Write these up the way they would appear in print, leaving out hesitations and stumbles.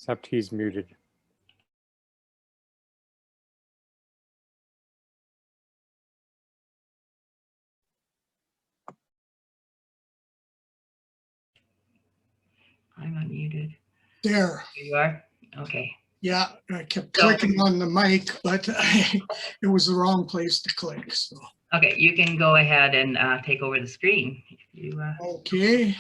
except he's muted. I'm unmuted. There. You are? Okay. Yeah, I kept clicking on the mic, but it was the wrong place to click. So. Okay, you can go ahead and take over the screen. If you, Okay.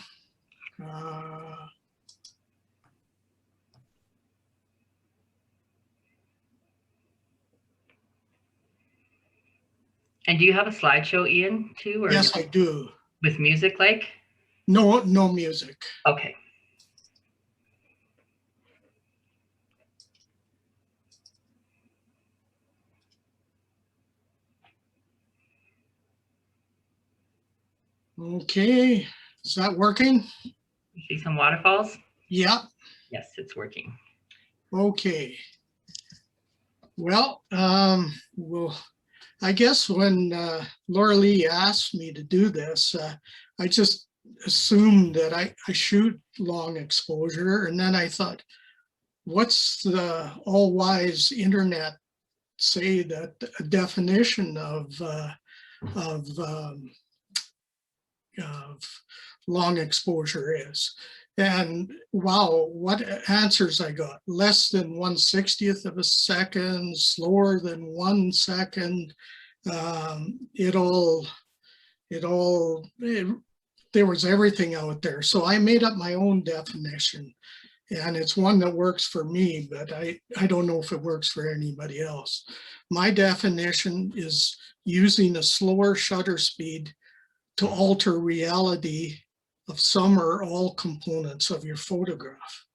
And do you have a slideshow, Ian, too? Or yes, I do. With music, like? No music. Okay. Okay, is that working? You see some waterfalls? Yeah. Yes, it's working. Okay. Well, I guess when Laura Lee asked me to do this, I just assumed that I shoot long exposure, and then I thought, what's the all-wise internet say that a definition of long exposure is? And wow, what answers I got. Less than 1/60th of a second, slower than 1 second. There was everything out there. So I made up my own definition, and it's one that works for me, but I don't know if it works for anybody else. My definition is using a slower shutter speed to alter reality of some or all components of your photograph.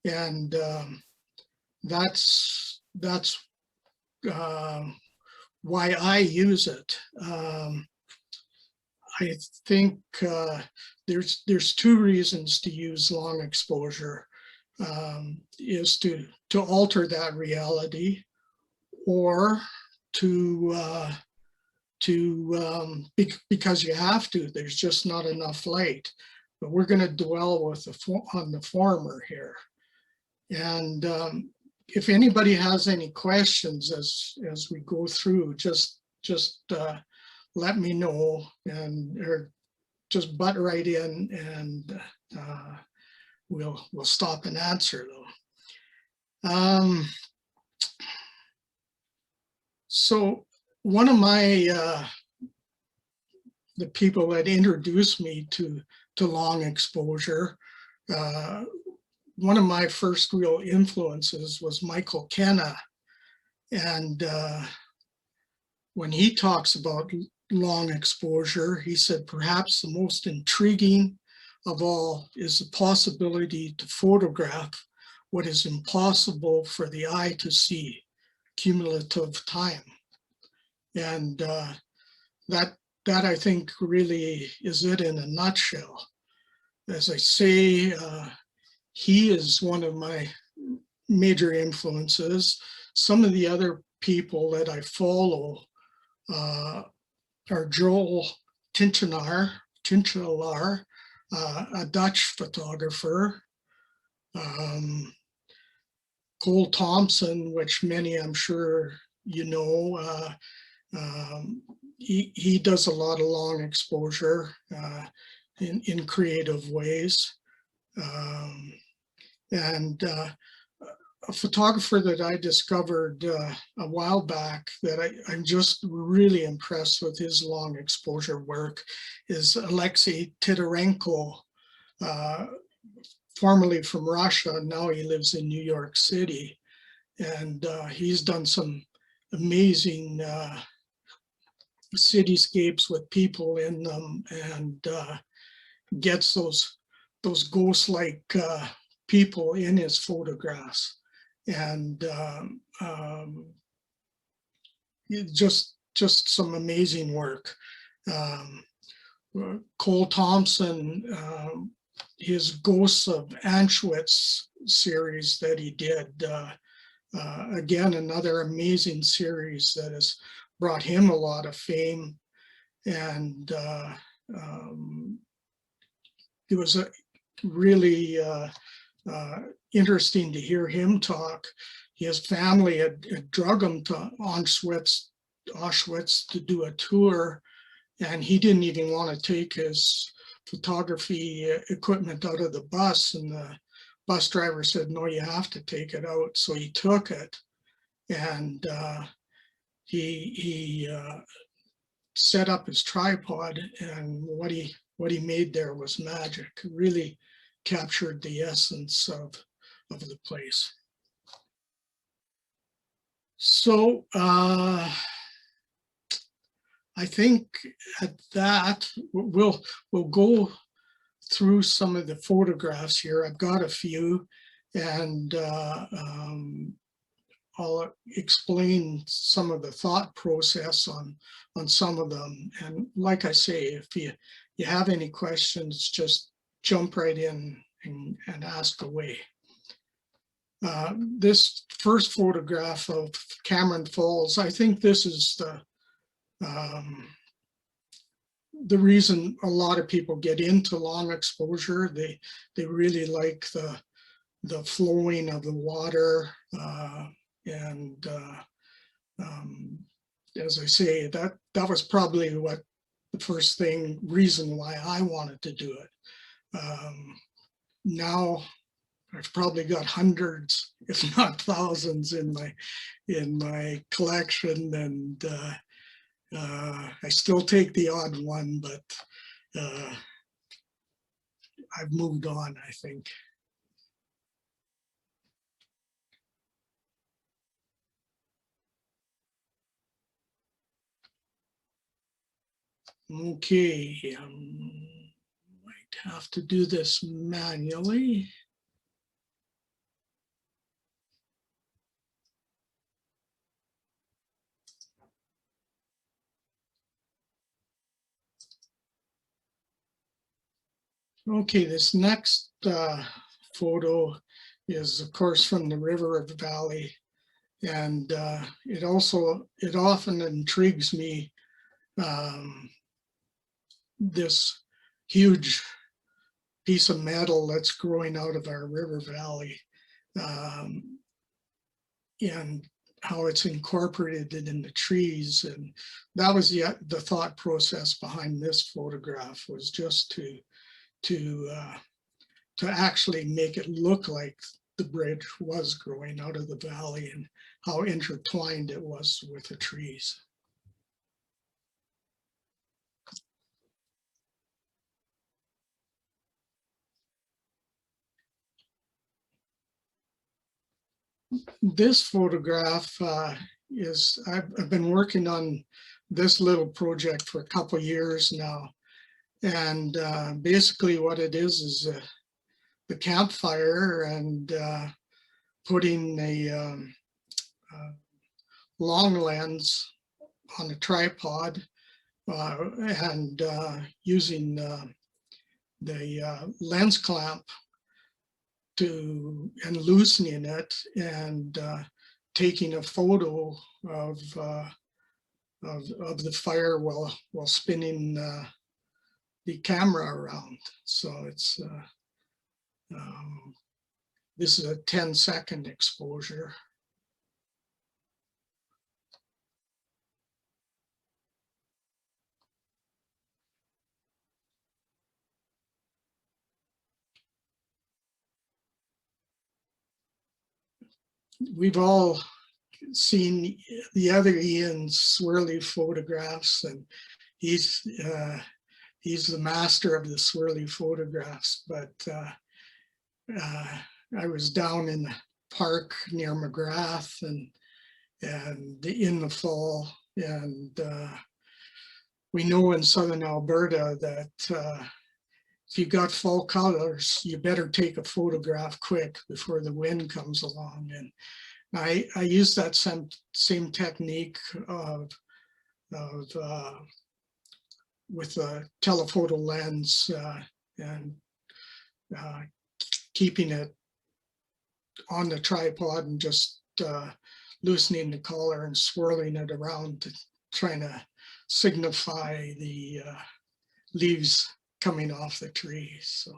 And that's why I use it. I think there's two reasons to use long exposure, is to alter that reality, or because you have to. There's just not enough light. But we're going to dwell on the former here. And if anybody has any questions as we go through, just let me know, or just butt right in, and we'll stop and answer them. So one of the people that introduced me to long exposure, one of my first real influences was Michael Kenna. And when he talks about long exposure, he said, perhaps the most intriguing of all is the possibility to photograph what is impossible for the eye to see, cumulative time. And that I think really is it in a nutshell. As I say, he is one of my major influences. Some of the other people that I follow are Joel Tinchelaar, a Dutch photographer, Cole Thompson, which many I'm sure you know. He does a lot of long exposure in creative ways. And a photographer that I discovered a while back that I'm just really impressed with his long exposure work is Alexei Titarenko, formerly from Russia. Now he lives in New York City. And he's done some amazing cityscapes with people in them, and gets those ghost-like people in his photographs, and just some amazing work. Cole Thompson, his Ghosts of Auschwitz series that he did, again, another amazing series that has brought him a lot of fame. And it was a really interesting to hear him talk. His family had drug him to Auschwitz to do a tour, and he didn't even want to take his photography equipment out of the bus, and the bus driver said, no, you have to take it out. So he took it, and he set up his tripod, and what he made there was magic. It really captured the essence of the place. So I think at that we'll go through some of the photographs here. I've got a few, and I'll explain some of the thought process on some of them. And like I say, if you have any questions, just jump right in and ask away. This first photograph of Cameron Falls, I think this is the reason a lot of people get into long exposure. They really like the flowing of the water, and as I say, that was probably what the first reason why I wanted to do it. Now I've probably got hundreds, if not thousands, in my collection, and I still take the odd one, but I've moved on, I think. Okay, might have to do this manually. Okay, this next photo is, of course, from the River Valley, and it often intrigues me, this huge piece of metal that's growing out of our river valley, and how it's incorporated in the trees. And that was the thought process behind this photograph, was just to actually make it look like the bridge was growing out of the valley and how intertwined it was with the trees. This photograph I've been working on this little project for a couple of years now. And basically what it is the campfire, and putting a long lens on a tripod, and using the lens clamp and loosening it, and taking a photo of the fire while spinning the camera around. So it's this is a 10-second exposure. We've all seen the other Ian's swirly photographs, and he's the master of the swirly photographs. But I was down in the park near McGrath, and in the fall, and we know in southern Alberta that if you got fall colors, you better take a photograph quick before the wind comes along. And I use that same technique with a telephoto lens, and keeping it on the tripod, and just loosening the collar and swirling it around, trying to signify the leaves coming off the tree. So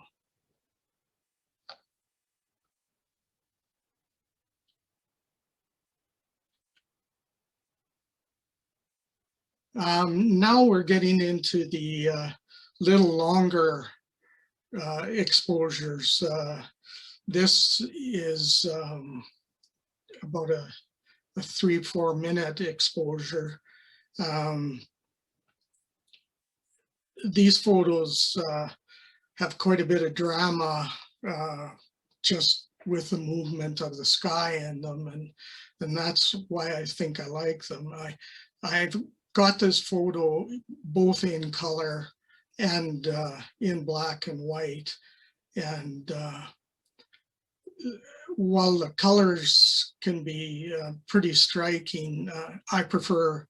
Now we're getting into the little longer exposures. This is about a 3-4 minute exposure. These photos have quite a bit of drama just with the movement of the sky in them, and that's why I think I like them. I've got this photo both in color and in black and white, and while the colors can be pretty striking, I prefer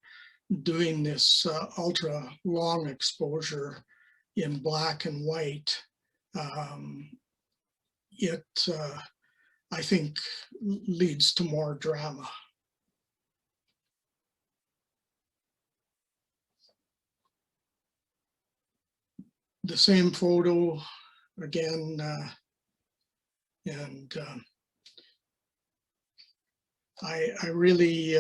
doing this ultra long exposure in black and white. It, I think, leads to more drama. The same photo again, and I really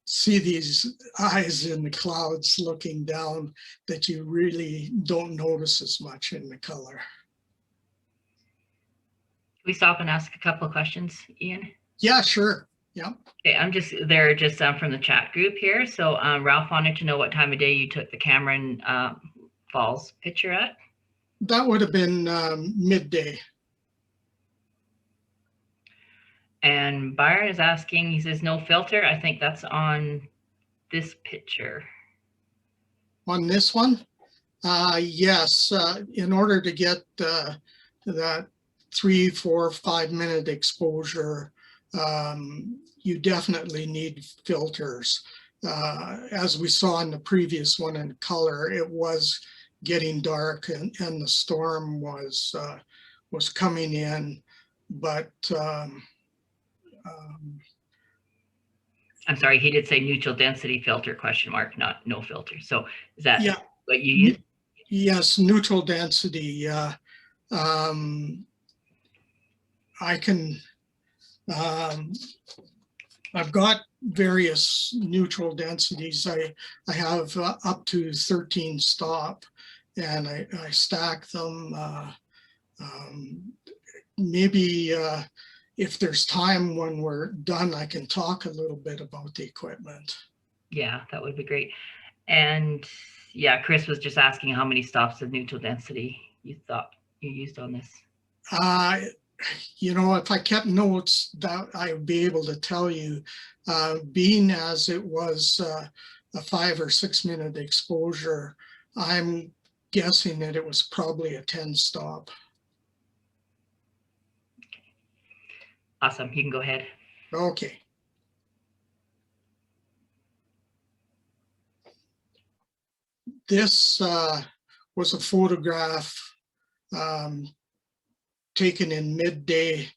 see these eyes in the clouds looking down that you really don't notice as much in the color. Can we stop and ask a couple of questions, Ian? Yeah, sure. Yeah. Okay, they're just from the chat group here. So Ralph wanted to know what time of day you took the Cameron Falls picture at. That would have been midday. And Byron is asking, he says, no filter. I think that's on this picture. On this one? Yes, in order to get that 3, 4, 5 minute exposure, you definitely need filters. As we saw in the previous one in color, it was getting dark and the storm was coming in, but I'm sorry, he did say neutral density filter question mark, not no filter. So is that what you use? Yes, neutral density. I can, I've got various neutral densities. I have up to 13 stop, and I stack them. Maybe if there's time when we're done, I can talk a little bit about the equipment. Yeah, that would be great. And yeah, Chris was just asking how many stops of neutral density you thought you used on this. You know, if I kept notes, that I'd be able to tell you. Being as it was a 5 or 6 minute exposure, I'm guessing that it was probably a 10 stop. Awesome, you can go ahead. Okay. This was a photograph taken in midday,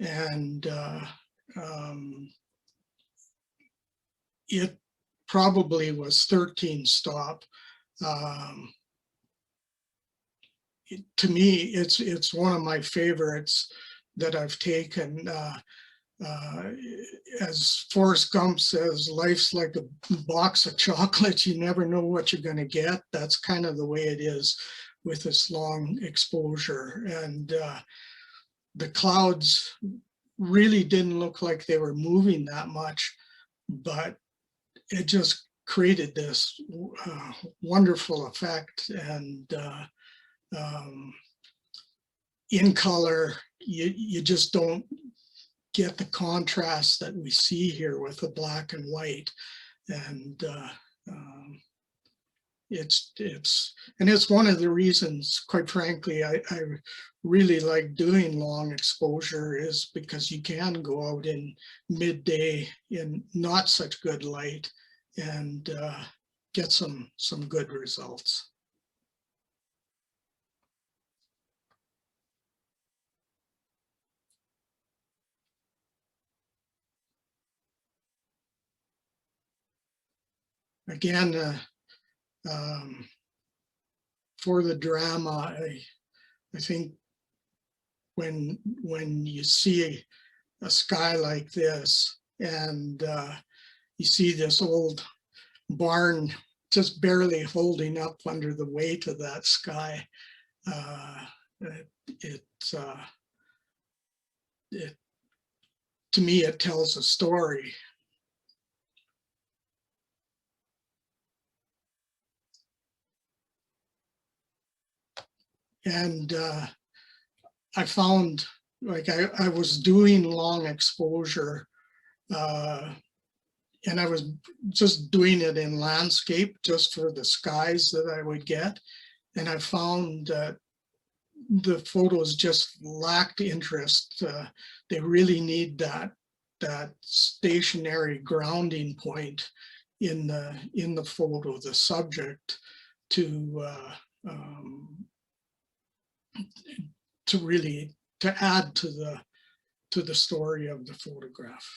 and it probably was 13 stop. To me, it's one of my favorites that I've taken. As Forrest Gump says, life's like a box of chocolates. You never know what you're going to get. That's kind of the way it is with this long exposure. And the clouds really didn't look like they were moving that much, but it just created this wonderful effect. And in color, you just don't get the contrast that we see here with the black and white. And it's one of the reasons, quite frankly, I really like doing long exposure, is because you can go out in midday in not such good light and get some good results. Again, for the drama, I think when you see a sky like this and you see this old barn just barely holding up under the weight of that sky. To me, it tells a story. And I found, like, I was doing long exposure, and I was just doing it in landscape just for the skies that I would get. And I found that the photos just lacked interest. They really need that stationary grounding point in the photo, the subject, to really add to the story of the photograph.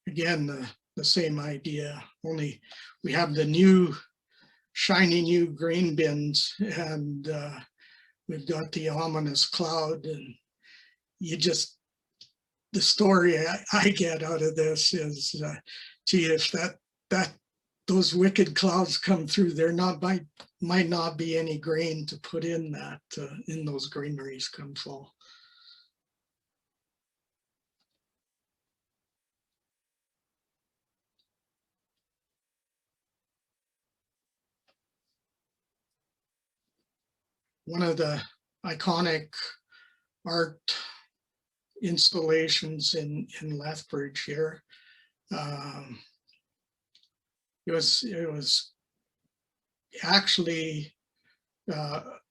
Again, the same idea, only we have the new shiny new grain bins, and we've got the ominous cloud. And you just, the story I get out of this is, gee, if those wicked clouds come through, there might not be any grain to put in in those granaries come fall. One of the iconic art installations in Lethbridge here. It was actually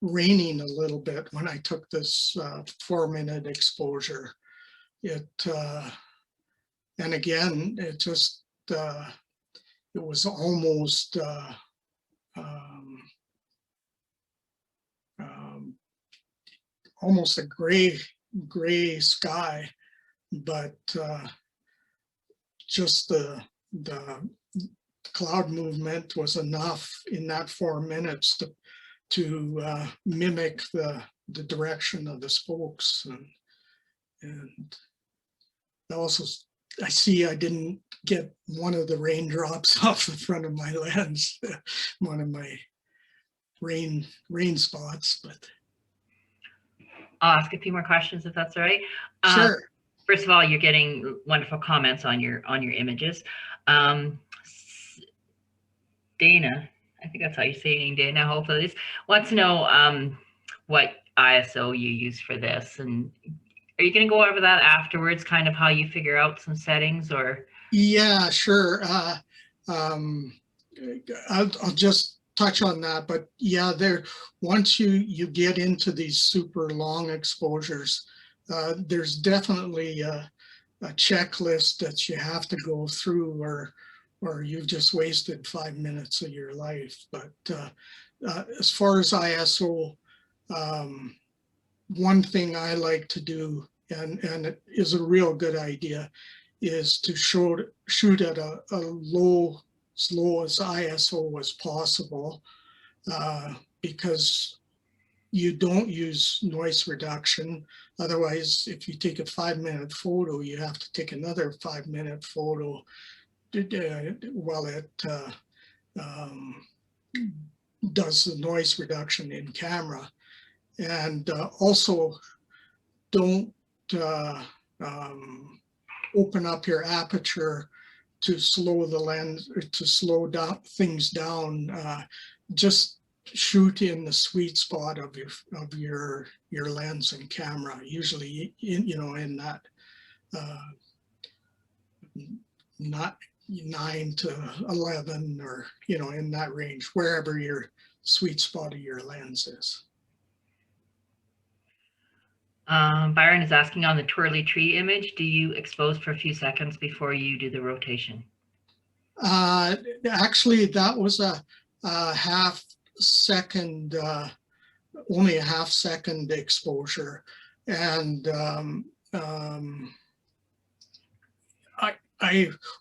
raining a little bit when I took this 4-minute exposure. And again, it just it was almost almost a gray sky, but just the cloud movement was enough in that 4 minutes to mimic the direction of the spokes. And also, I see I didn't get one of the raindrops off the front of my lens, one of my rain spots, but. I'll ask a few more questions if that's all right. Sure. First of all, you're getting wonderful comments on your images. Dana, I think that's how you say your name, Dana, hopefully, wants to know what ISO you use for this. And are you going to go over that afterwards, kind of how you figure out some settings, or? Yeah, sure. I'll just touch on that, but yeah, once you get into these super long exposures, there's definitely a checklist that you have to go through, or you've just wasted 5 minutes of your life. But as far as ISO, one thing I like to do, and it is a real good idea, is to shoot at a low, as low as ISO as possible, because you don't use noise reduction. Otherwise, if you take a 5-minute photo, you have to take another 5-minute photo while it does the noise reduction in camera. And also, don't open up your aperture to slow the lens, or to slow down things down. Just shoot in the sweet spot of your lens and camera. Usually, in that not 9 to 11, or in that range, wherever your sweet spot of your lens is. Byron is asking, on the twirly tree image, do you expose for a few seconds before you do the rotation? Actually, that was a half second, only a half second exposure. And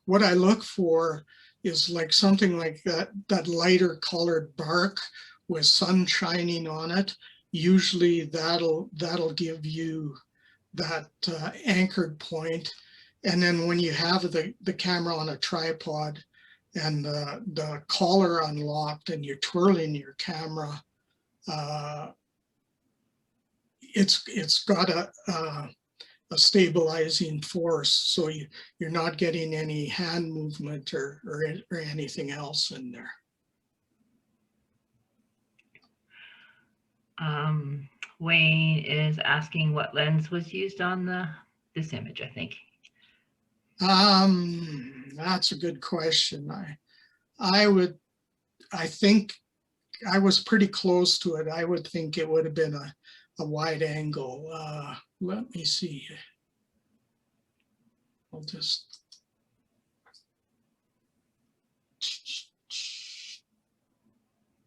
what I look for is like something like that lighter colored bark with sun shining on it. usually that'll give you that anchored point. And then when you have the camera on a tripod and the collar unlocked and you're twirling your camera, it's got a stabilizing force, so you're not getting any hand movement or anything else in there. Wayne is asking what lens was used on this image, I think. That's a good question. I think I was pretty close to it. I would think it would have been a wide angle. Let me see. I'll just.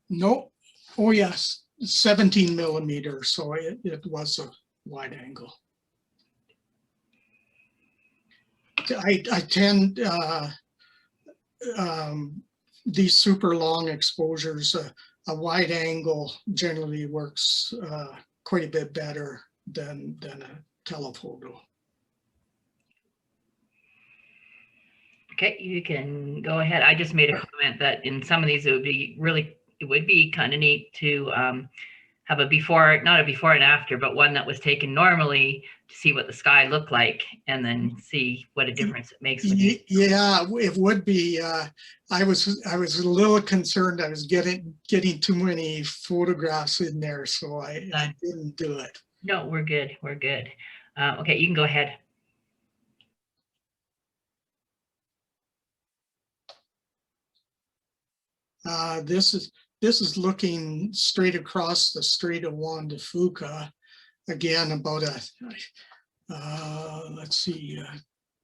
No. Oh yes, 17 millimeter. So it was a wide angle. I tend these super long exposures. A wide angle generally works quite a bit better than a telephoto. Okay, you can go ahead. I just made a comment that in some of these it would be kind of neat to have a before, not a before and after, but one that was taken normally to see what the sky looked like and then see what a difference it makes. Yeah, it would be. I was a little concerned I was getting too many photographs in there, so I didn't do it. No, we're good. We're good. Okay, you can go ahead. This is looking straight across the Strait of Juan de Fuca. Again, about a let's see,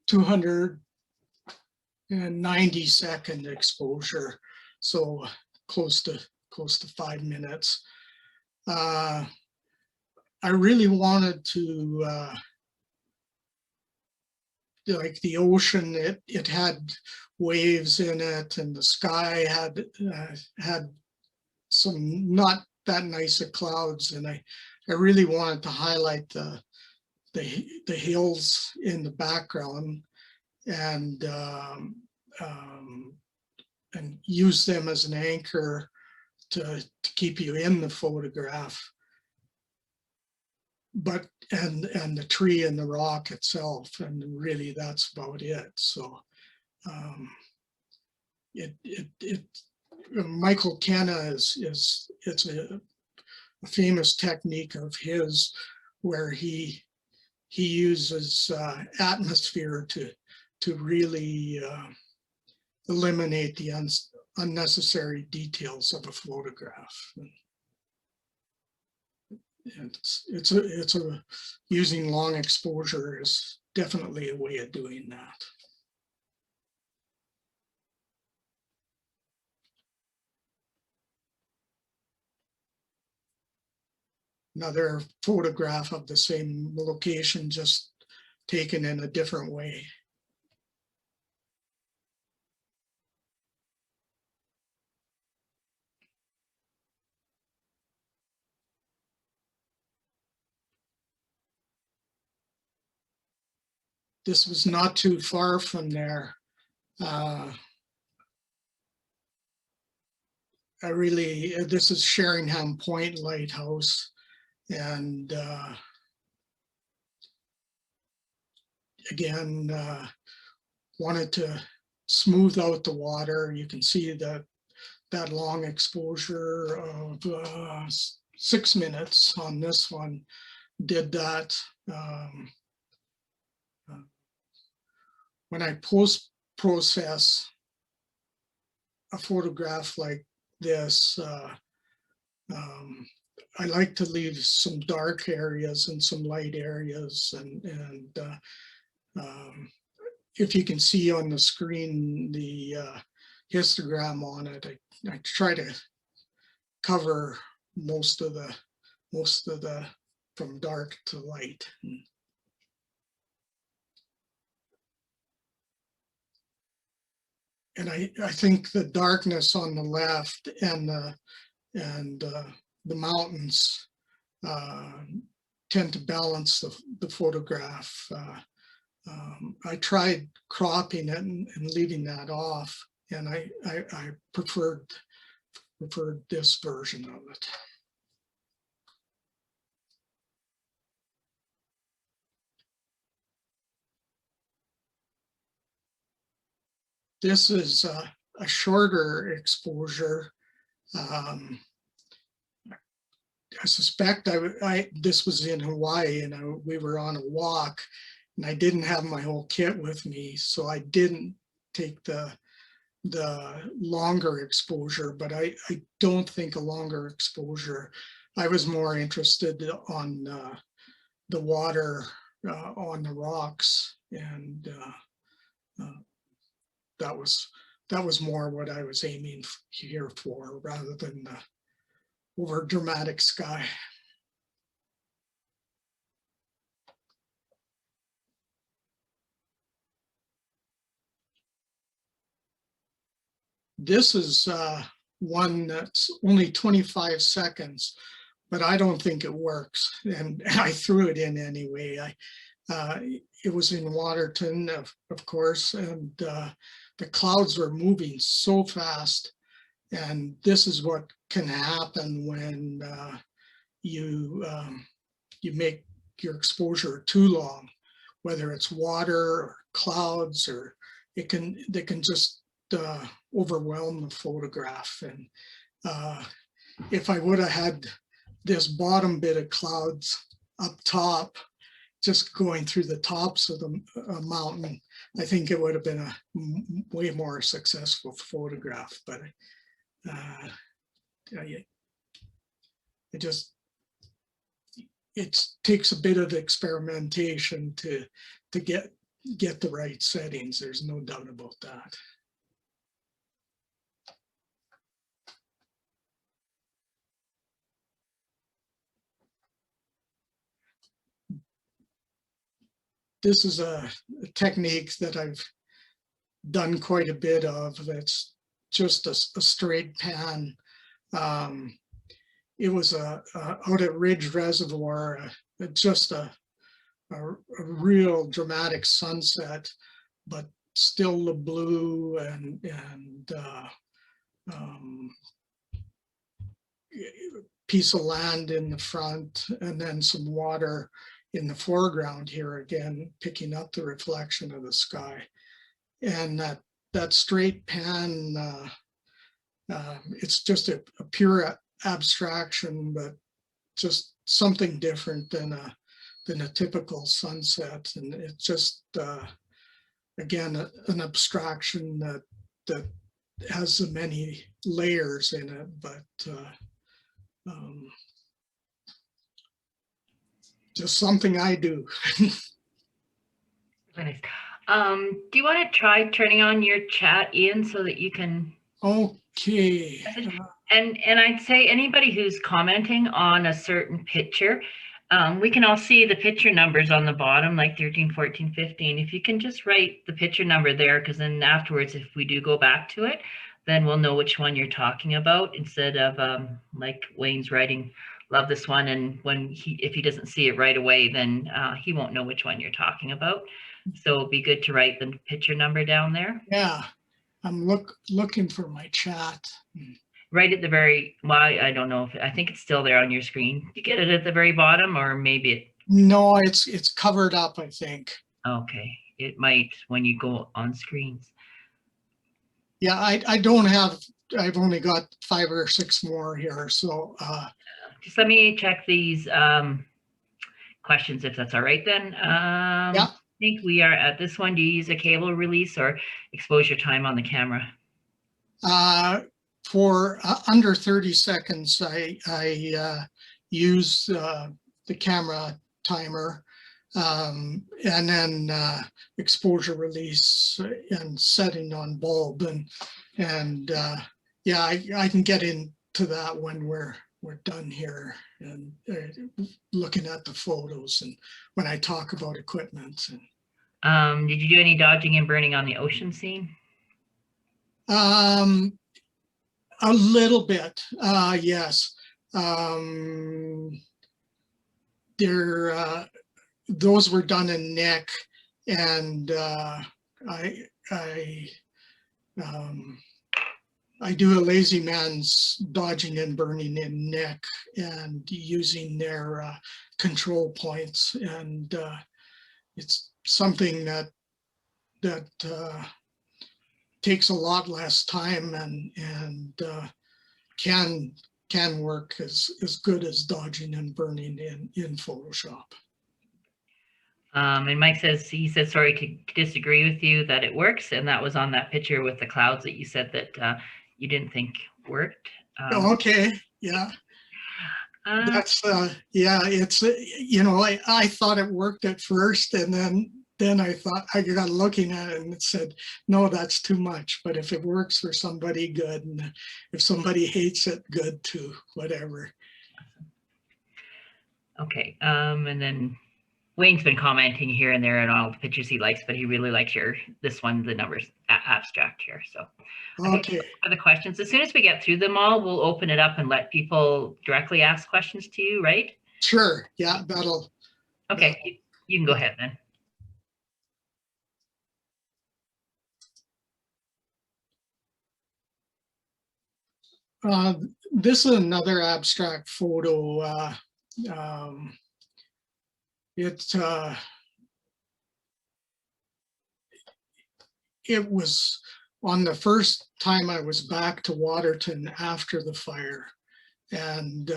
290-second exposure, so close to 5 minutes. I really wanted to like the ocean. It had waves in it, and the sky had some not that nice of clouds, and I really wanted to highlight the hills in the background and use them as an anchor to keep you in the photograph. But and the tree and the rock itself, and really that's about it. So Michael Kenna it's a famous technique of his where he uses atmosphere to really eliminate the unnecessary details of a photograph. It's a using long exposure is definitely a way of doing that. Another photograph of the same location, just taken in a different way. This was not too far from there. This is Sheringham Point Lighthouse, and again, wanted to smooth out the water. You can see that long exposure of 6 minutes on this one did that. When I post-process a photograph like this, I like to leave some dark areas and some light areas, and if you can see on the screen the histogram on it, I try to cover most of the from dark to light. And I think the darkness on the left and the mountains tend to balance the photograph. I tried cropping it and leaving that off, and I preferred this version of it. This is a shorter exposure. I suspect this was in Hawaii, and we were on a walk, and I didn't have my whole kit with me, so I didn't take the longer exposure, but I don't think a longer exposure. I was more interested on the water on the rocks, and that was more what I was aiming here for, rather than the over dramatic sky. This is one that's only 25 seconds, but I don't think it works. And I threw it in anyway. It was in Waterton, of course, and the clouds were moving so fast. And this is what can happen when you make your exposure too long, whether it's water or clouds, or they can just overwhelm the photograph. And if I would have had this bottom bit of clouds up top, just going through the tops of the mountain, I think it would have been a way more successful photograph. But it takes a bit of experimentation to get the right settings. There's no doubt about that. This is a technique that I've done quite a bit of. It's just a straight pan. It was out at Ridge Reservoir, just a real dramatic sunset, but still the blue and piece of land in the front, and then some water in the foreground here, again picking up the reflection of the sky. And that straight pan, it's just a pure abstraction, but just something different than a typical sunset. And it's just again an abstraction that has so many layers in it, but just something I do. Nice. Do you want to try turning on your chat, Ian, so that you can? Okay. And I'd say anybody who's commenting on a certain picture, we can all see the picture numbers on the bottom, like 13, 14, 15. If you can just write the picture number there, because then afterwards, if we do go back to it, then we'll know which one you're talking about, instead of like Wayne's writing, love this one, and if he doesn't see it right away, then he won't know which one you're talking about. So it'd be good to write the picture number down there. Yeah, I'm looking for my chat. Right at the very, well, I don't know I think it's still there on your screen. You get it at the very bottom, or maybe it? No, it's covered up, I think. Okay, it might when you go on screens. Yeah, I don't have, I've only got 5 or 6 more here, so. Just let me check these questions, if that's all right then. Yeah. I think we are at this one. Do you use a cable release or exposure time on the camera? For under 30 seconds, I use the camera timer, and then exposure release and setting on bulb, and yeah, I can get into that when we're done here, and looking at the photos and when I talk about equipment. And did you do any dodging and burning on the ocean scene? A little bit, yes. those were done in neck, and I do a lazy man's dodging and burning in neck and using their control points, and it's something that takes a lot less time and can work as good as dodging and burning in Photoshop. And Mike says, he said, sorry to disagree with you that it works. And that was on that picture with the clouds that you said that you didn't think worked. Okay, yeah. That's, yeah, it's, you know, I thought it worked at first, and then I thought, I got looking at it and it said, no, that's too much. But if it works for somebody, good. And if somebody hates it, good too, whatever. Okay. And then Wayne's been commenting here and there on all the pictures he likes, but he really likes this one, the numbers abstract here. So okay. For the questions, as soon as we get through them all, we'll open it up and let people directly ask questions to you, right? Sure. Yeah, that'll. Okay, you can go ahead then. This is another abstract photo. It was on the first time I was back to Waterton after the fire, and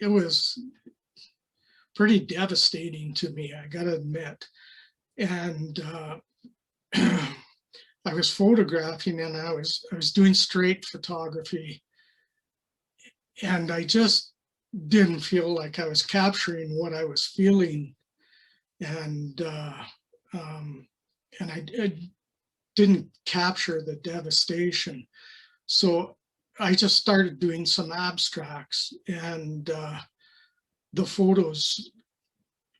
it was pretty devastating to me, I gotta admit. And I was photographing, and I was doing straight photography, and I just didn't feel like I was capturing what I was feeling, and I didn't capture the devastation. So I just started doing some abstracts, and the photos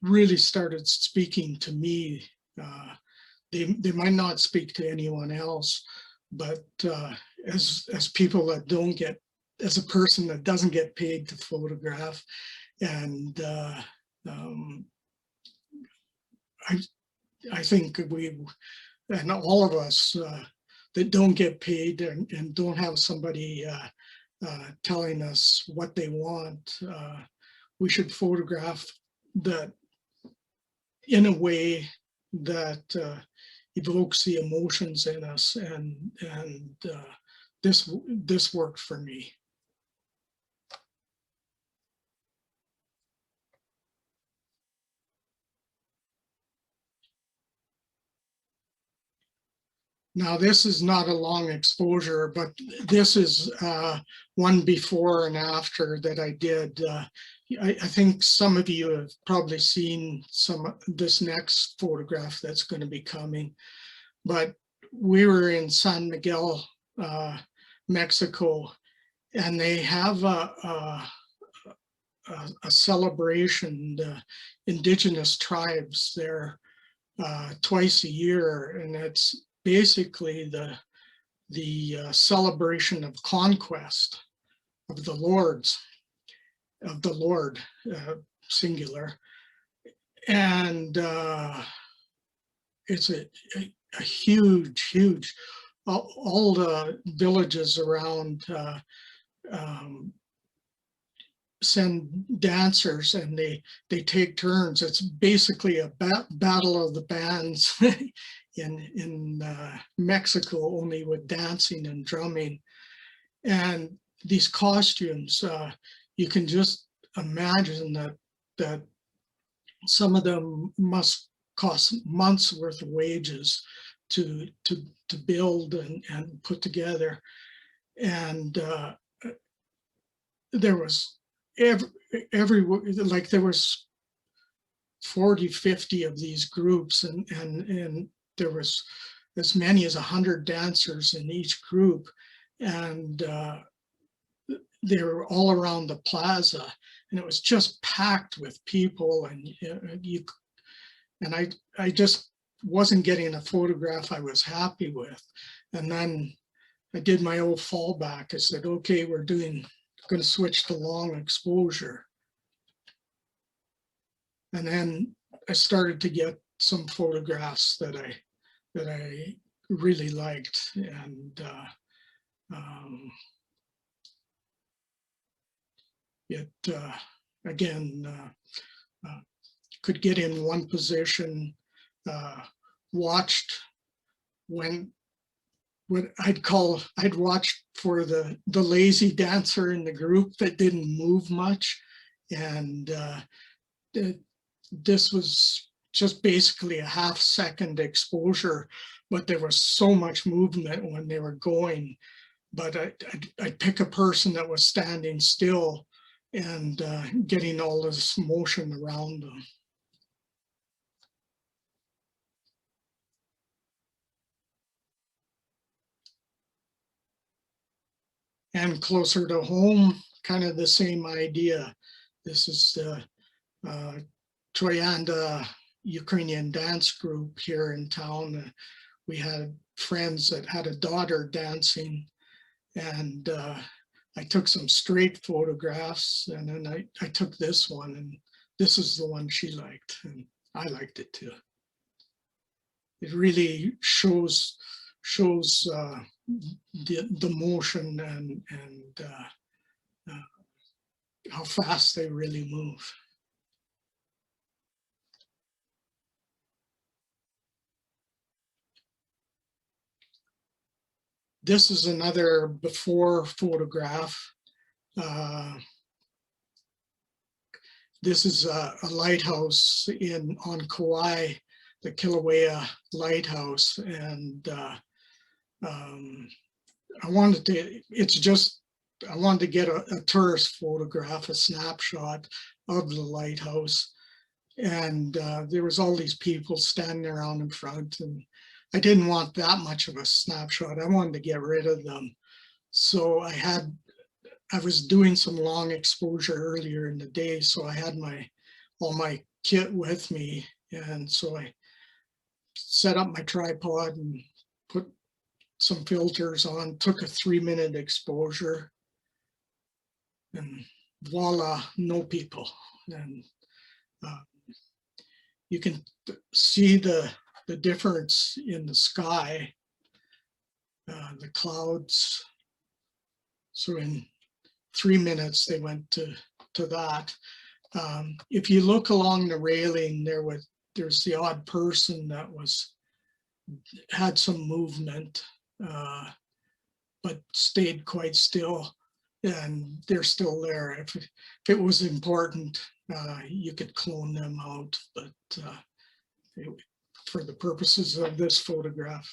really started speaking to me. They might not speak to anyone else, but as people that don't get, as a person that doesn't get paid to photograph, and I think we, and all of us that don't get paid and don't have somebody telling us what they want, we should photograph that in a way that evokes the emotions in us, and this worked for me. Now, this is not a long exposure, but this is one before and after that I did. I think some of you have probably seen this next photograph that's going to be coming, but we were in San Miguel, Mexico, and they have a celebration, the indigenous tribes there twice a year, and it's basically the celebration of conquest of the lords, of the Lord, singular. And it's a huge, all the villages around send dancers, and they take turns. It's basically a battle of the bands in Mexico, only with dancing and drumming. And these costumes, you can just imagine that some of them must cost months worth of wages to build and put together. And there was like there was 40, 50 of these groups, and there was as many as 100 dancers in each group, and they were all around the plaza, and it was just packed with people, and I just wasn't getting a photograph I was happy with. And then I did my old fallback. I said, okay, we're doing going to switch to long exposure. And then I started to get some photographs that I really liked, and it again could get in one position, watched when I'd watched for the lazy dancer in the group that didn't move much, and this was just basically a half-second exposure, but there was so much movement when they were going. But I'd pick a person that was standing still and getting all this motion around them. And closer to home, kind of the same idea. This is the Troyanda Ukrainian dance group here in town. We had friends that had a daughter dancing, and I took some straight photographs, and then I took this one, and this is the one she liked, and I liked it too. It really shows the motion and how fast they really move. This is another before photograph. This is a lighthouse on Kauai, the Kilauea Lighthouse, and I wanted to get a tourist photograph, a snapshot of the lighthouse, and there was all these people standing around in front, and I didn't want that much of a snapshot. I wanted to get rid of them. So I was doing some long exposure earlier in the day, so I had all my kit with me, and so I set up my tripod and put some filters on, took a 3-minute exposure, and voila, no people. And you can see the difference in the sky, the clouds. So in 3 minutes, they went to that. If you look along the railing, there's the odd person that had some movement, but stayed quite still, and they're still there. If it was important, you could clone them out, but for the purposes of this photograph,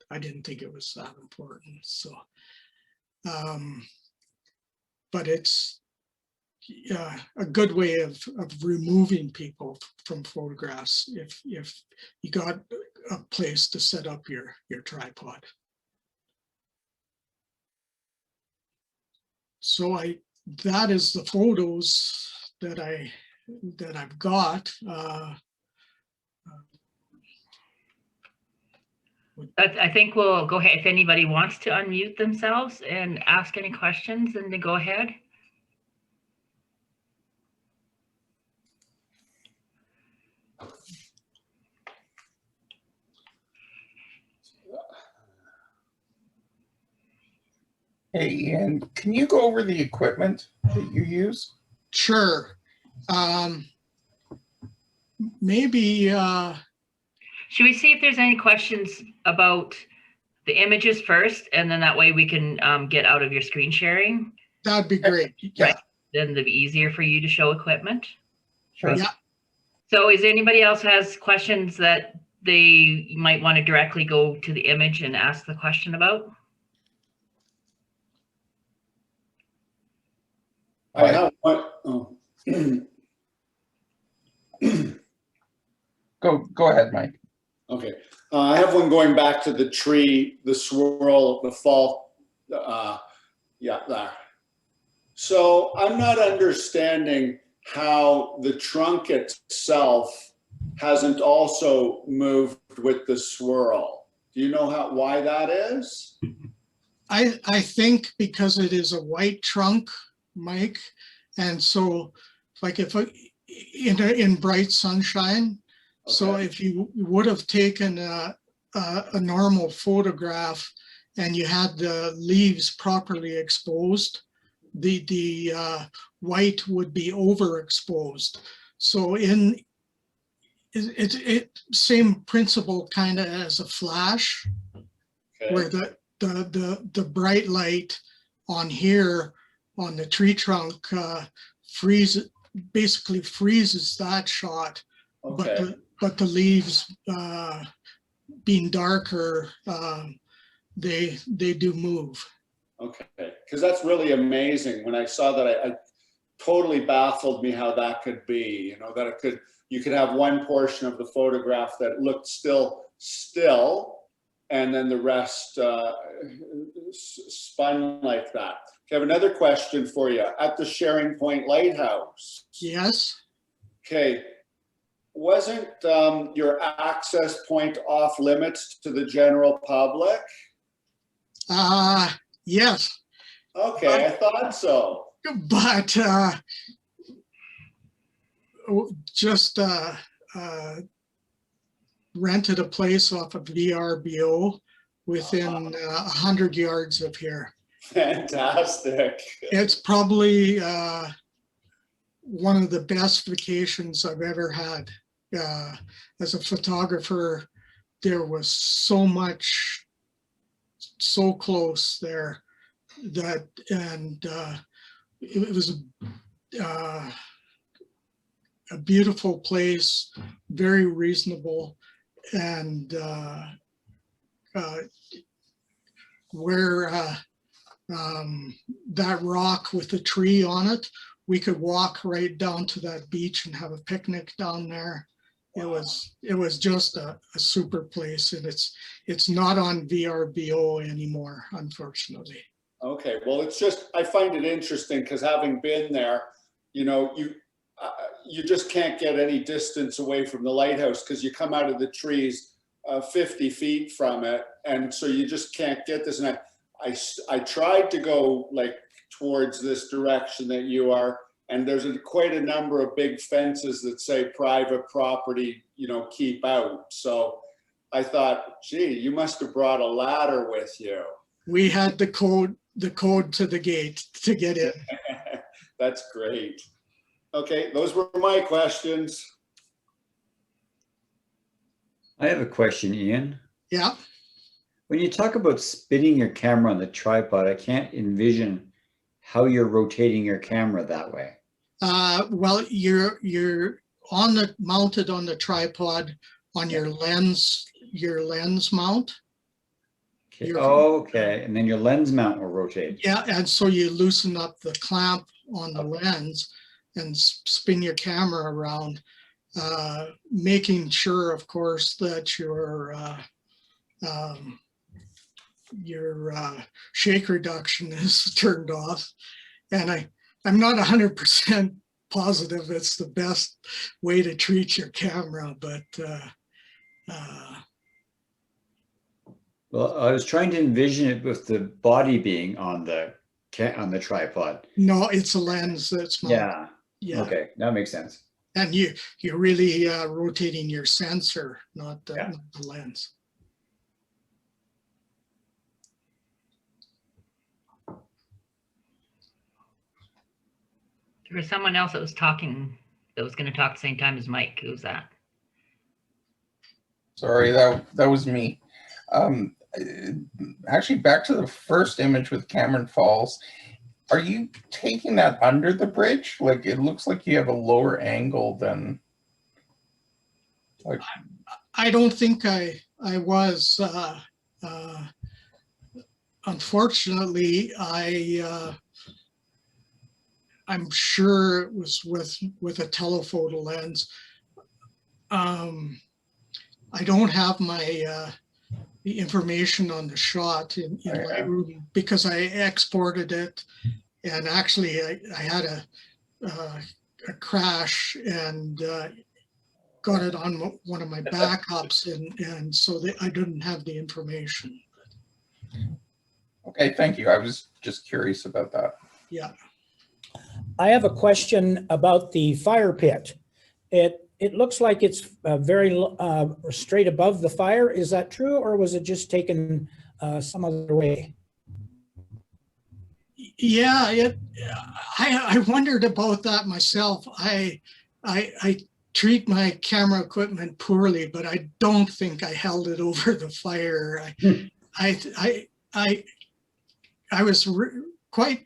I didn't think it was that important. So, but it's a good way of removing people from photographs if you got a place to set up your tripod. So that is the photos that I've got. I think we'll go ahead. If anybody wants to unmute themselves and ask any questions, then go ahead. Hey, Ian, can you go over the equipment that you use? Sure. Maybe. Should we see if there's any questions about the images first, and then that way we can get out of your screen sharing? That'd be great. Yeah. Right. Then it'll be easier for you to show equipment. Sure. Yeah. So is anybody else has questions that they might want to directly go to the image and ask the question about? I have one. Oh. Go ahead, Mike. Okay. I have one going back to the tree, the swirl, the fall. Yeah, there. So I'm not understanding how the trunk itself hasn't also moved with the swirl. Do you know why that is? I think because it is a white trunk, Mike. And so like if in bright sunshine, so Okay. if you would have taken a normal photograph and you had the leaves properly exposed, the white would be overexposed. So it same principle kind of as a flash, Okay. where the bright light on here on the tree trunk basically freezes that shot, Okay. but the leaves being darker, they do move. Okay. Because that's really amazing. When I saw that, I totally baffled me how that could be. You know, that you could have one portion of the photograph that looked still, and then the rest spun like that. Okay, I have another question for you. At the Sharing Point Lighthouse. Yes. Okay. Wasn't your access point off limits to the general public? Yes. Okay, I thought so. But just rented a place off of VRBO within 100 yards of here. Fantastic. It's probably one of the best vacations I've ever had. As a photographer, there was so much, so close there that, and it was a beautiful place, very reasonable, and where that rock with the tree on it, we could walk right down to that beach and have a picnic down there. Wow. It was just a super place, and it's not on VRBO anymore, unfortunately. Okay, well, it's just, I find it interesting because having been there, you know, you just can't get any distance away from the lighthouse because you come out of the trees 50 feet from it, and so you just can't get this. And I tried to go like towards this direction that you are, and there's quite a number of big fences that say private property, you know, keep out. So I thought, gee, you must have brought a ladder with you. We had the code to the gate to get in. That's great. Okay, those were my questions. I have a question, Ian. Yeah. When you talk about spinning your camera on the tripod, I can't envision how you're rotating your camera that way. Well, you're mounted on the tripod on your lens mount. Okay. Oh, okay. And then your lens mount will rotate. Yeah, and so you loosen up the clamp on the lens and spin your camera around, making sure, of course, that your shake reduction is turned off. And I'm not 100% positive it's the best way to treat your camera, but well, I was trying to envision it with the body being on the tripod. no, it's a lens that's mounted. Yeah. Yeah. Okay, that makes sense. And you're really rotating your sensor, not the lens. There was someone else that was talking, that was going to talk at the same time as Mike. Who's that? Sorry, that was me. Actually, back to the first image with Cameron Falls. Are you taking that under the bridge? Like, it looks like you have a lower angle than. Like, I don't think I was. Unfortunately, I'm sure it was with a telephoto lens. I don't have my the information on the shot in Lightroom because I exported it, and actually I had a crash and got it on one of my backups, and so I didn't have the information. okay, thank you. I was just curious about that. Yeah. I have a question about the fire pit. It looks like it's very straight above the fire. Is that true, or was it just taken some other way? Yeah, I wondered about that myself. I treat my camera equipment poorly, but I don't think I held it over the fire. I was quite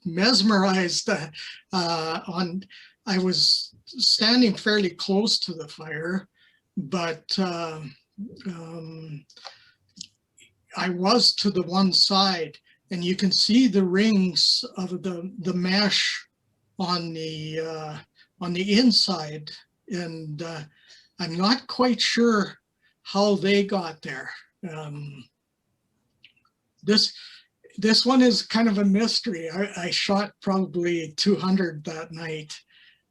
mesmerized on. I was standing fairly close to the fire, but I was to the one side, and you can see the rings of the mesh on the inside, and I'm not quite sure how they got there. This one is kind of a mystery. I shot probably 200 that night,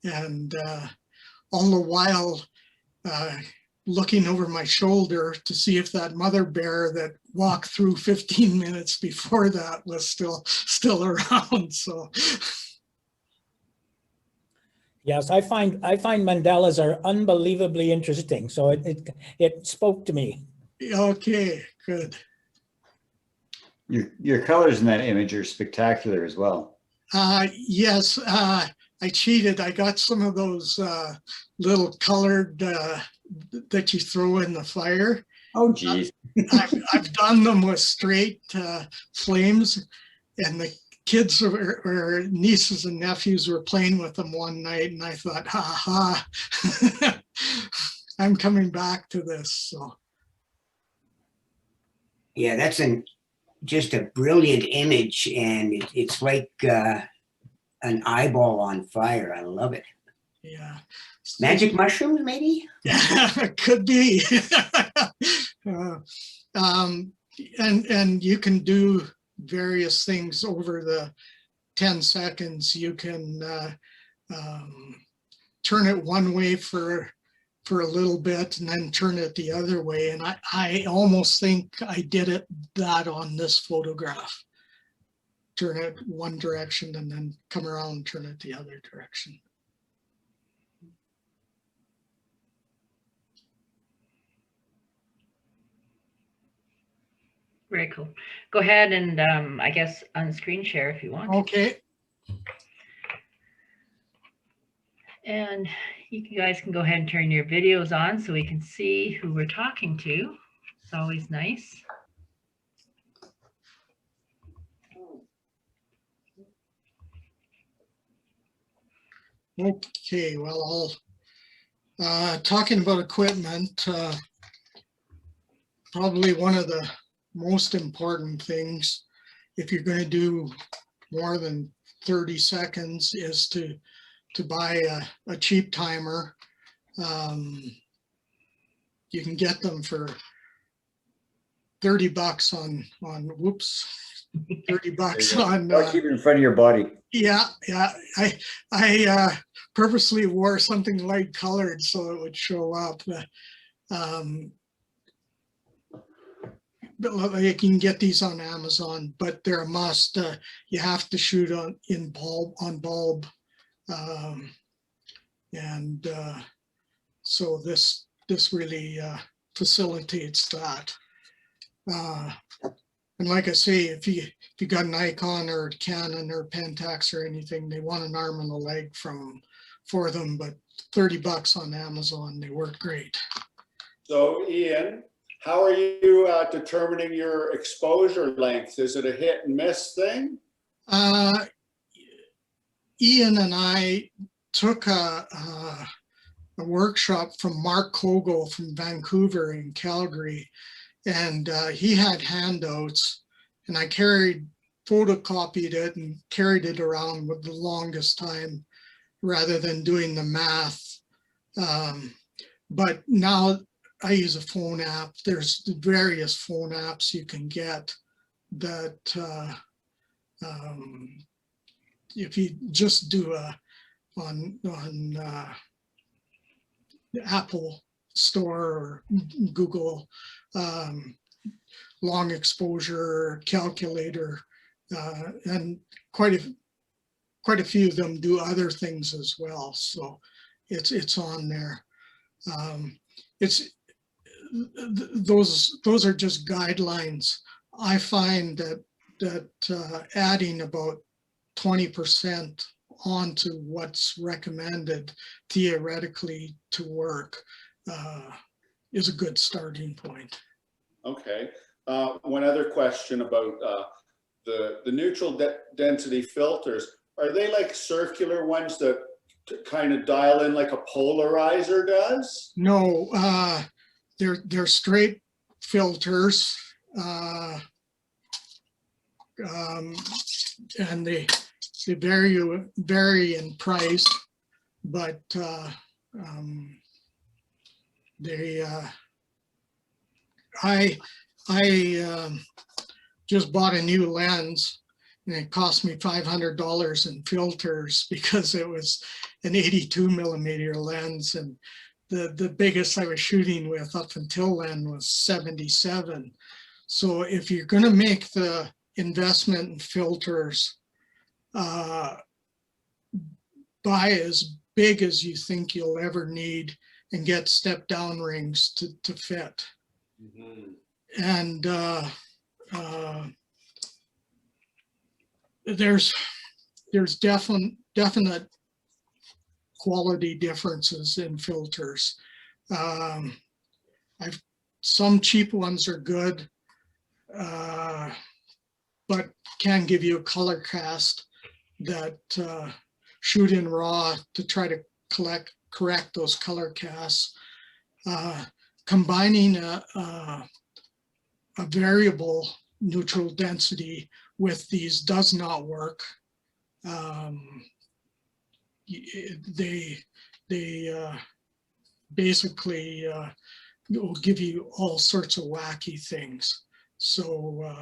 and all the while looking over my shoulder to see if that mother bear that walked through 15 minutes before that was still around. So yes, I find mandalas are unbelievably interesting. So it spoke to me. okay, good. Your colors in that image are spectacular as well. Yes, I cheated. I got some of those little colored that you throw in the fire. Oh, geez. I've done them with straight flames, and the kids or nieces and nephews were playing with them one night, and I thought, ha ha, I'm coming back to this. So Yeah, that's just a brilliant image, and it's like an eyeball on fire. I love it. yeah, Magic mushrooms, maybe? could be. And you can do various things over the 10 seconds. You can turn it one way for a little bit and then turn it the other way. And I almost think I did that on this photograph. Turn it one direction and then come around and turn it the other direction. Very cool. Go ahead and I guess on screen share if you want. Okay. And you guys can go ahead and turn your videos on so we can see who we're talking to. It's always nice. Okay, well, talking about equipment, probably one of the most important things, if you're going to do more than 30 seconds, is to buy a cheap timer. You can get them for $30 on whoops, $30 on. Keep it in front of your body. Yeah. I purposely wore something light colored so it would show up. But you can get these on Amazon, but they're a must. You have to shoot on bulb, and so this really facilitates that. And like I say, if you got an Nikon or Canon or Pentax or anything, they want an arm and a leg for them, but $30 on Amazon, they work great. So Ian, how are you determining your exposure length? Is it a hit and miss thing? Ian and I took a workshop from Mark Kogel from Vancouver in Calgary, and he had handouts, and I photocopied it and carried it around with the longest time rather than doing the math. But now I use a phone app. There's various phone apps you can get that if you just do on Apple Store or Google long exposure calculator, and quite quite a few of them do other things as well. So it's on there. Those are just guidelines. I find that adding about 20% onto what's recommended theoretically to work is a good starting point. Okay. One other question about the neutral density filters. Are they like circular ones that kind of dial in like a polarizer does? No, they're straight filters, and they vary in price, but I just bought a new lens, and it cost me $500 in filters because it was an 82 millimeter lens, and the biggest I was shooting with up until then was 77. So if you're going to make the investment in filters, buy as big as you think you'll ever need and get step down rings to fit. Mm-hmm. And there's definite quality differences in filters. Some cheap ones are good, but can give you a color cast that shoot in RAW to try to correct those color casts. Combining a variable neutral density with these does not work. They basically will give you all sorts of wacky things. So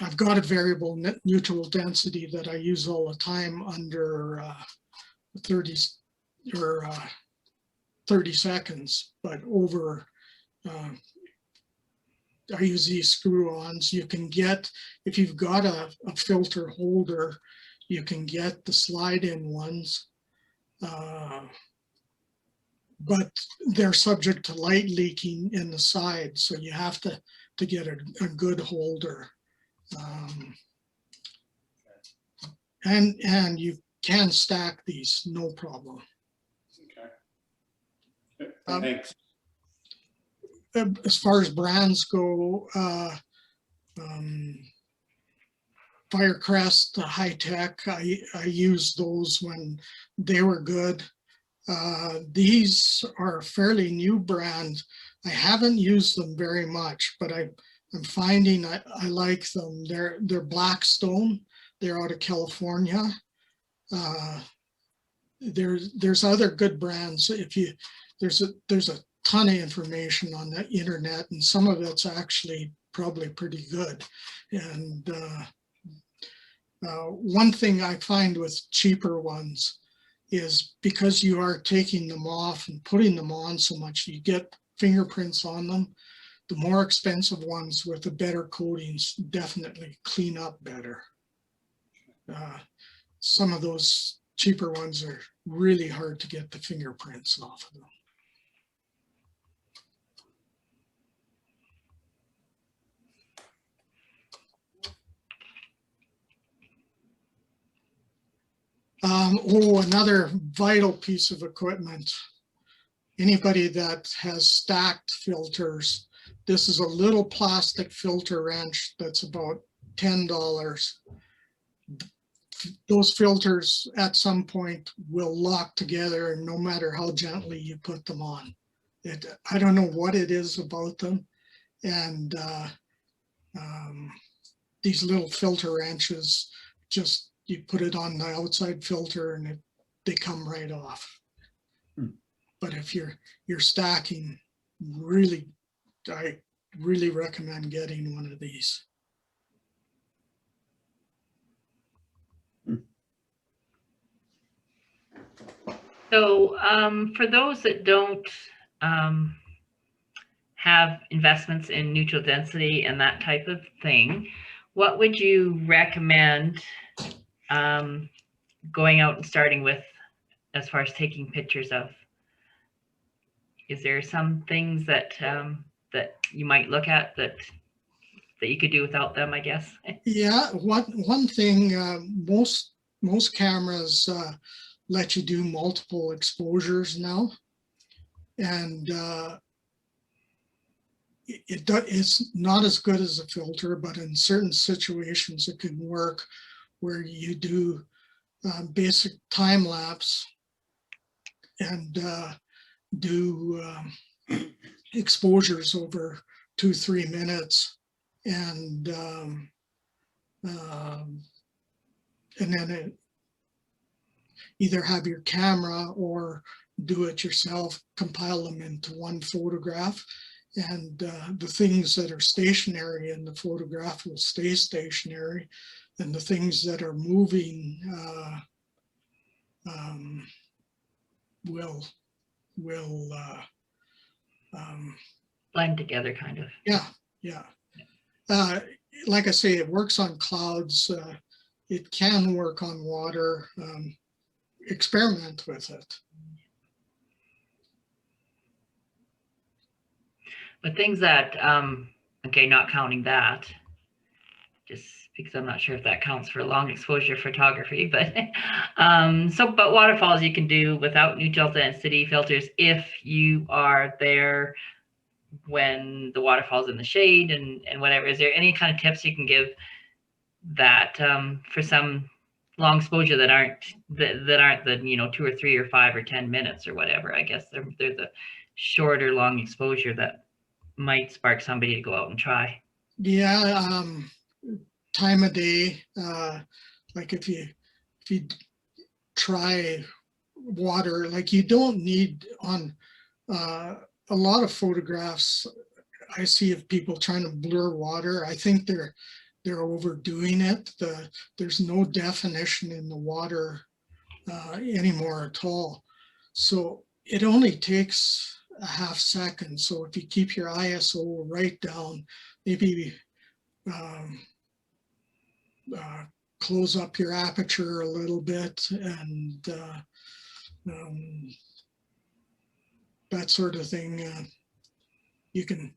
I've got a variable neutral density that I use all the time under 30 seconds, but over I use these screw-ons. You can get, if you've got a filter holder, you can get the slide-in ones, but they're subject to light leaking in the side, so you have to get a good holder. And you can stack these, no problem. Okay. Thanks. As far as brands go, Firecrest, High Tech, I used those when they were good. These are a fairly new brand. I haven't used them very much, but I'm finding I like them. They're Blackstone. They're out of California. There's other good brands. There's a ton of information on the internet, and some of it's actually probably pretty good. And one thing I find with cheaper ones is because you are taking them off and putting them on so much, you get fingerprints on them. The more expensive ones with the better coatings definitely clean up better. Some of those cheaper ones are really hard to get the fingerprints off of them. Another vital piece of equipment. Anybody that has stacked filters, this is a little plastic filter wrench that's about $10. Those filters at some point will lock together, no matter how gently you put them on. I don't know what it is about them. And these little filter wrenches, just you put it on the outside filter and they come right off. But if you're stacking, I really recommend getting one of these. So for those that don't have investments in neutral density and that type of thing, what would you recommend going out and starting with as far as taking pictures of? Is there some things that that you might look at that you could do without them, I guess? Yeah, one thing, most cameras let you do multiple exposures now, and it's not as good as a filter, but in certain situations it can work, where you do basic time lapse and do exposures over 2-3 minutes, and then either have your camera or do it yourself, compile them into one photograph, and the things that are stationary in the photograph will stay stationary, and the things that are moving will Blend together, kind of. yeah. Like I say, it works on clouds. It can work on water. Experiment with it. But things that, okay, not counting that, just because I'm not sure if that counts for long exposure photography, but but waterfalls you can do without neutral density filters if you are there when the waterfall's in the shade and whatever. Is there any kind of tips you can give that for some long exposure that aren't the 2 or 3 or 5 or 10 minutes or whatever? I guess they're the shorter long exposure that might spark somebody to go out and try. Yeah, time of day. Like if you try water, like you don't need on a lot of photographs I see of people trying to blur water. I think they're overdoing it. There's no definition in the water anymore at all. So it only takes a half second. So if you keep your ISO right down, maybe close up your aperture a little bit, and that sort of thing, you can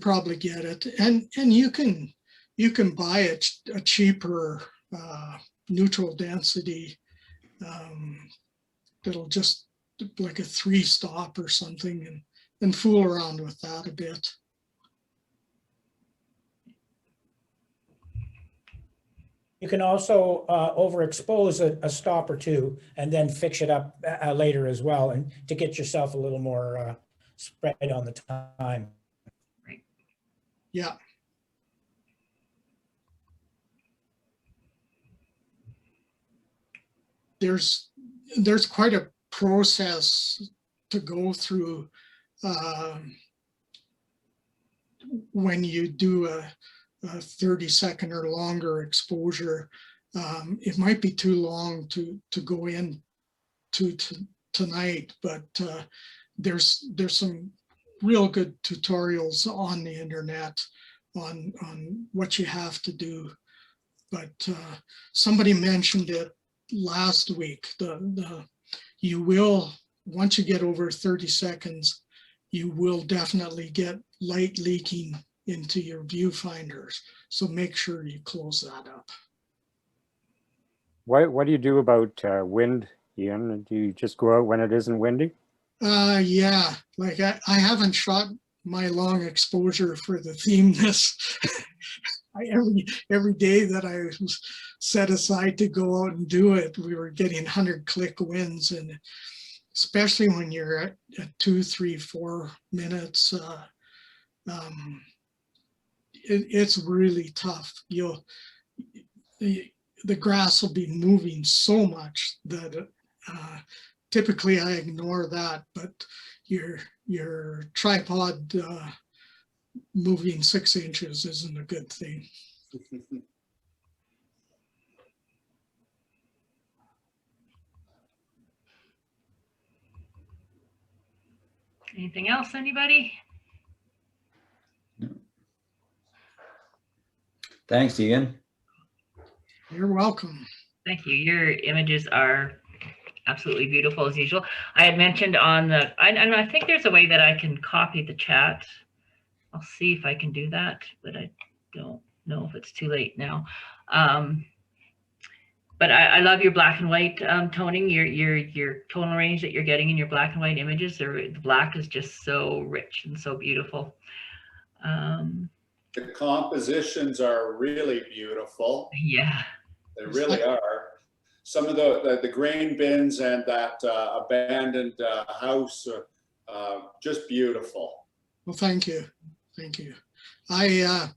probably get it, and you can buy a cheaper neutral density that'll just like a 3-stop or something, and fool around with that a bit. You can also overexpose a stop or two and then fix it up later as well, and to get yourself a little more spread on the time. Right. Yeah. There's quite a process to go through when you do a 30-second or longer exposure. It might be too long to go in to tonight, but there's some real good tutorials on the internet on what you have to do. But somebody mentioned it last week. You will, once you get over 30 seconds, you will definitely get light leaking into your viewfinders. So make sure you close that up. What do you do about wind, Ian? Do you just go out when it isn't windy? Yeah, like I haven't shot my long exposure for the themeness. Every day that I was set aside to go out and do it, we were getting 100-click winds, and especially when you're at 2, 3, 4 minutes, it's really tough. The grass will be moving so much that typically I ignore that, but your tripod moving 6 inches isn't a good thing. Anything else, anybody? Thanks, Ian. You're welcome. Thank you. Your images are absolutely beautiful as usual. I had mentioned on the, I think there's a way that I can copy the chat. I'll see if I can do that, but I don't know if it's too late now. But I love your black and white toning, your tonal range that you're getting in your black and white images. The black is just so rich and so beautiful. The compositions are really beautiful. Yeah. They really are. Some of the grain bins and that abandoned house are just beautiful. Well, thank you. Thank you. I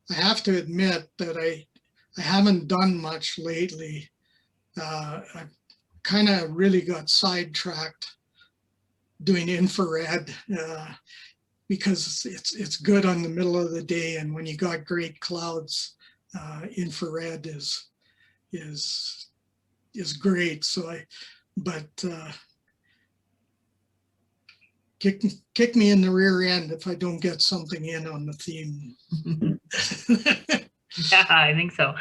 have to admit that I haven't done much lately. I kind of really got sidetracked doing infrared because it's good on the middle of the day, and when you got great clouds, infrared is great. So kick me in the rear end if I don't get something in on the theme. Yeah, I think so.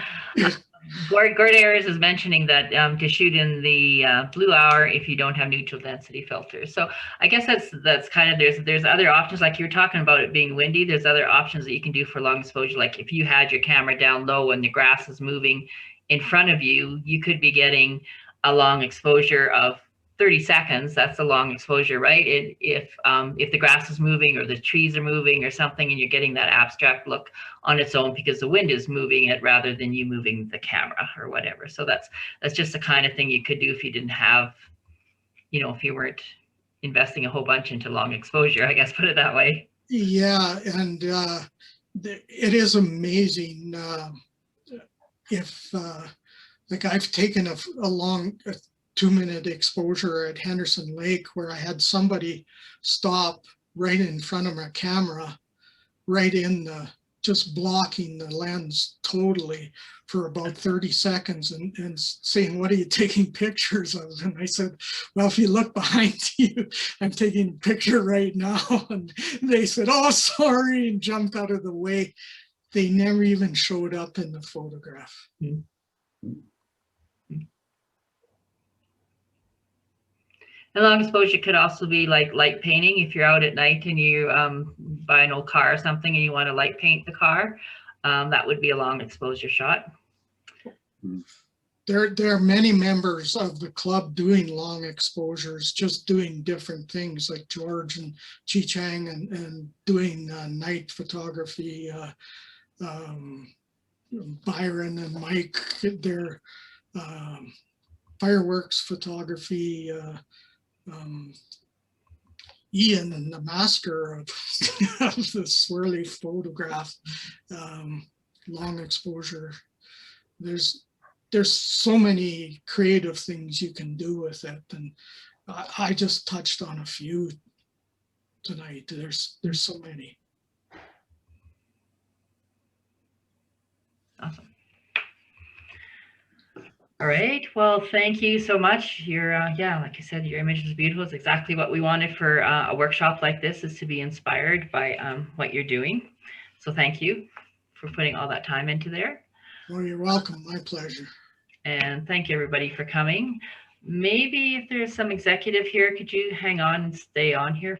Gord Ayers is mentioning that to shoot in the blue hour if you don't have neutral density filters. So I guess that's kind of, there's other options, like you were talking about it being windy. There's other options that you can do for long exposure. Like if you had your camera down low and the grass is moving in front of you, you could be getting a long exposure of 30 seconds. That's a long exposure, right? If the grass is moving or the trees are moving or something, and you're getting that abstract look on its own because the wind is moving it rather than you moving the camera or whatever. So that's just the kind of thing you could do if you didn't have, you know, if you weren't investing a whole bunch into long exposure, I guess, put it that way. Yeah, and it is amazing if like I've taken a long 2-minute exposure at Henderson Lake where I had somebody stop right in front of my camera, right in the, just blocking the lens totally for about 30 seconds and saying, "What are you taking pictures of?" And I said, "Well, if you look behind you, I'm taking a picture right now." And they said, "Oh, sorry," and jumped out of the way. They never even showed up in the photograph. Mm-hmm. And long exposure could also be like light painting. If you're out at night and you buy an old car or something and you want to light paint the car, that would be a long exposure shot. There are many members of the club doing long exposures, just doing different things, like George and Chi Chang and doing night photography. Byron and Mike, their fireworks photography. Ian and the master of the swirly photograph, long exposure. There's so many creative things you can do with it, and I just touched on a few tonight. There's so many. Awesome. All right. Well, thank you so much. Your yeah, like I said, your image is beautiful. It's exactly what we wanted for a workshop like this, is to be inspired by what you're doing. So thank you for putting all that time into there. Oh, you're welcome. My pleasure. And thank you, everybody, for coming. Maybe if there's some executive here, could you hang on and stay on here